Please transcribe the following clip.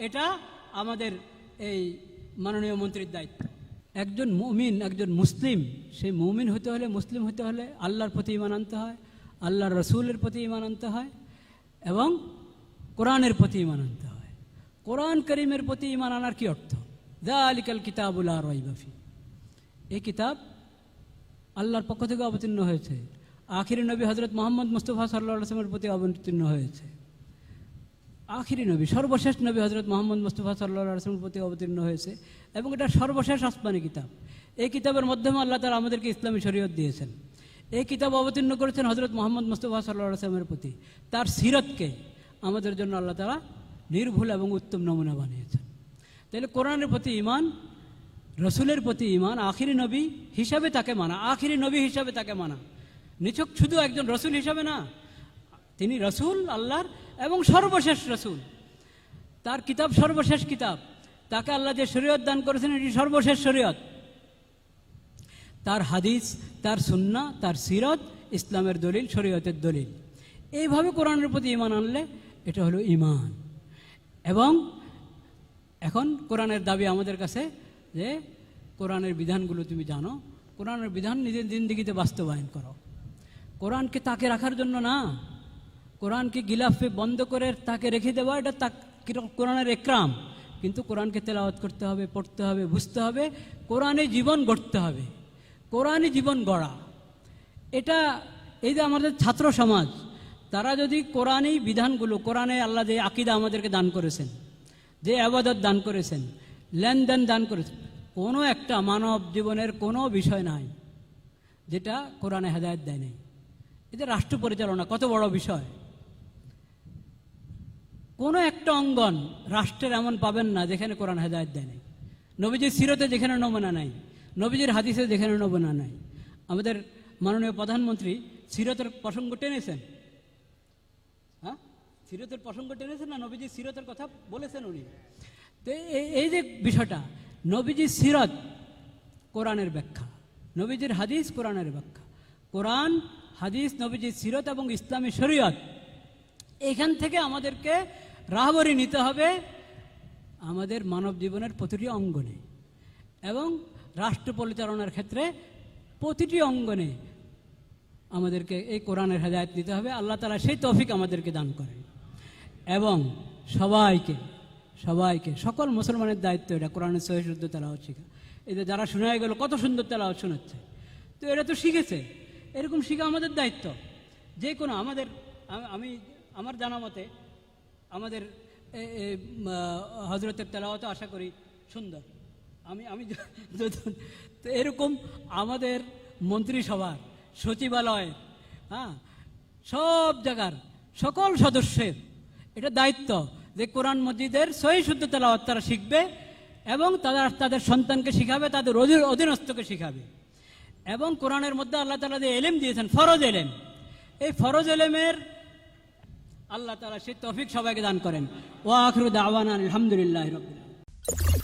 এটা আমাদের এই মাননীয় মন্ত্রীর দায়িত্ব। একজন মুমিন, একজন মুসলিম, সেই মুমিন হতে হলে, মুসলিম হতে হলে আল্লাহর প্রতি ঈমান আনতে হয়, আল্লাহর রসুলের প্রতি ঈমান আনতে হয় এবং কোরআনের প্রতি ঈমান আনতে হয়। কোরআন করিমের প্রতি ঈমান আনার কি অর্থ? যালিকাল কিতাবু লা রাইবা ফি, এই কিতাব আল্লাহর পক্ষ থেকে অবতীর্ণ হয়েছে, আখিরি নবী হজরত মোহাম্মদ মুস্তফা সাল্লাল্লাহু আলাইহি ওয়াসাল্লামের প্রতি অবতীর্ণ হয়েছে। আখিরি নবী, সর্বশেষ নবী হজরত মোহাম্মদ মুস্তফা সাল্লাল্লাহু আলাইহি ওয়াসাল্লামের প্রতি অবতীর্ণ হয়েছে এবং এটা সর্বশেষ আসমানি কিতাব। এই কিতাবের মাধ্যমে আল্লাহ তাআলা আমাদেরকে ইসলামী শরীয়ত দিয়েছেন। এই কিতাব অবতীর্ণ করেছেন হজরত মোহাম্মদ মুস্তফা সাল্লাল্লাহু আলাইহি ওয়াসাল্লামের প্রতি। তার সিরতকে আমাদের জন্য আল্লাহ তাআলা নির্ভুল এবং উত্তম নমুনা বানিয়েছেন। তাহলে কোরআনের প্রতি ঈমান, রসুলের প্রতি ঈমান, আখিরি নবী হিসাবে তাকে মানা, আখিরি নবী হিসাবে তাকে মানা, নিছক শুধু একজন রসুল হিসাবে না, তিনি রসুল আল্লাহর এবং সর্বশেষ রসুল। তার কিতাব সর্বশেষ কিতাব, তাকে আল্লাহ যে শরীয়ত দান করেছেন এটি সর্বশেষ শরীয়ত। তার হাদিস, তার সুন্নাহ, তার সিরত ইসলামের দলিল, শরীয়তের দলিল। এইভাবে কোরআনের প্রতি ঈমান আনলে এটা হলো ঈমান। এবং এখন কোরআনের দাবি আমাদের কাছে যে কোরআনের বিধানগুলো তুমি জানো, কোরআনের বিধান নিজের জিন্দেগিতে বাস্তবায়ন করো। কোরআনকে তাকে রাখার জন্য না, কোরআনকে গিলাফে বন্ধ করে তাকে রেখে দেওয়া এটা কোরআনের একরাম, কিন্তু কোরআনকে তেলাওয়াত করতে হবে, পড়তে হবে, বুঝতে হবে, কোরআনে জীবন গড়তে হবে। কোরআনে জীবন গড়া এটা, এই যে আমাদের ছাত্র সমাজ, তারা যদি কোরআনেই বিধানগুলো, কোরআনে আল্লাহ যে আকীদা আমাদেরকে দান করেছেন, যে ইবাদত দান করেছেন, লেনদেন দান করেছেন, কোনো একটা মানব জীবনের কোনো বিষয় নাই যেটা কোরআনে হেদায়েত দেয় নাই। এটা রাষ্ট্র পরিচালনা কত বড় বিষয়, কোনো একটা অঙ্গন রাষ্ট্রের এমন পাবেন না যেখানে কোরআন হেদায়েত দেয় নাই। নবীজির সিরতে যেখানে নমুনা নাই, নবীজির হাদিসে যেখানে নমুনা নাই। আমাদের মাননীয় প্রধানমন্ত্রী সিরতের প্রসঙ্গ টেনেছেন, হ্যাঁ, সিরতের প্রসঙ্গ টেনেছেন না, নবীজির সিরতের কথা বলেছেন উনি। তো এই যে বিষয়টা, নবীজির সিরত কোরআনের ব্যাখ্যা, নবীজির হাদিস কোরআনের ব্যাখ্যা, কোরআন, হাদিস, নবীজির সিরত এবং ইসলামী শরীয়ত, এখান থেকে আমাদেরকে রাহবরি নিতে হবে আমাদের মানব জীবনের প্রতিটি অঙ্গনে এবং রাষ্ট্র পরিচালনার ক্ষেত্রে প্রতিটি অঙ্গনে আমাদেরকে এই কোরআনের হেদায়েত নিতে হবে। আল্লাহ তাআলা সেই তৌফিক আমাদেরকে দান করেন। এবং সবাইকে সবাইকে সকল মুসলমানের দায়িত্ব এটা কোরআনের সহিহ শুদ্ধ তেলাওয়াত শেখা। এই যে যারা শোনায় গেল কত সুন্দর তেলাওয়াত শোনাচ্ছে, তো এরা তো শিখেছে, এরকম শিখা আমাদের দায়িত্ব। যে কোনো আমাদের, আমি আমার জানা মতে আমাদের হজরতের তেলাওয়াত আশা করি সুন্দর। আমি তো এরকম আমাদের মন্ত্রিসভার, সচিবালয়ের, হ্যাঁ, সব জায়গার সকল সদস্যের এটা দায়িত্ব যে কোরআন মজিদের সহিহ শুদ্ধ তেলাওয়াত তারা শিখবে এবং তাদের সন্তানকে শিখাবে, তাদের অধীনস্থকে শিখাবে। এবং কোরআনের মধ্যে আল্লাহ তাআলা যে এলেম দিয়েছেন, ফরজ এলেম, এই ফরজ এলেমের আল্লাহ তাআলা সেই তৌফিক সবাইকে দান করেন। ওয়া আখিরু দাওয়ানা আলহামদুলিল্লাহি রাব্বিল আলামিন।